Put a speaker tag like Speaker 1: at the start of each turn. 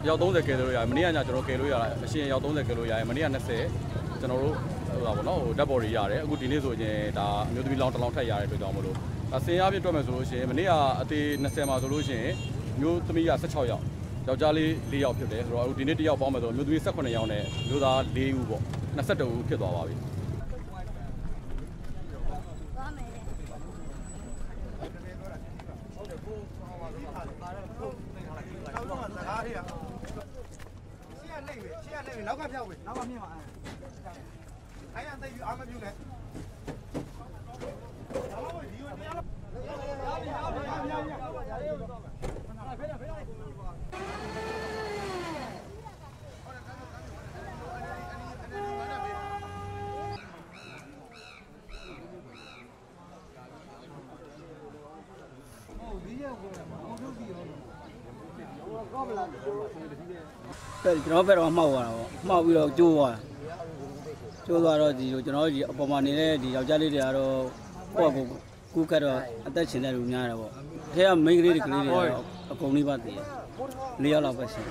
Speaker 1: ရောက်30ကယ်လိုရမနေ့ကညကျွန်တော်ကယ်လို့ရတာအရှင်ရောက်30ကယ်လို့ရတယ်မနေ့က20ကျွန်တော်တို့ဟိုပါဘောနော်ဟိုဓာတ်ပေါ်တွေရတယ်အခုဒီနေ့ဆိုရင်ဒါအမျိုးသမီးလောင်းတစ်လောင်းထပ်ရတဲ့အတွက်ကြောင့်မလို့ဒါစင်အားဖြင့်တွက်မယ်ဆိုလို့ရှိရင်မနေ့ကအသေး20မှာဆိုလို့ရှိရင်မျိုးသမီးက16ယောက်ယောက်ျားလေး4ယောက်ဖြစ်တယ်ဆိုတော့အခုဒီနေ့1ယောက်ပေါင်းမယ်ဆိုမျိုးသမီး18ယောက်နဲ့မျိုးသား4ဦးပေါ့22ဦးဖြစ်သွားပါပြီ
Speaker 2: နောက်ကပြောက်ပဲနောက်ကမြင်ပါအဲ့ရတဲ့အားမပြုနဲ့
Speaker 3: ကျွန်တော်ဘက်တော့မှောက်သွားတာပေါ့မှောက်ပြီးတော့ကျိုးသွားတော့ဒီလိုကျွန်တော်ဒီအပေါ်မှာနေတဲ့ဒီယောက်ျားလေးတွေကတော့ကိုယ့်ကိုကူးကတ်တော့အသက်ရှင်တဲ့လူများတယ်ပေါ့အဲကမိန်းကလေးတွေကလေးတွေတော့အကုန်လေးပါတည်4ယောက်လောက်ပဲရှင်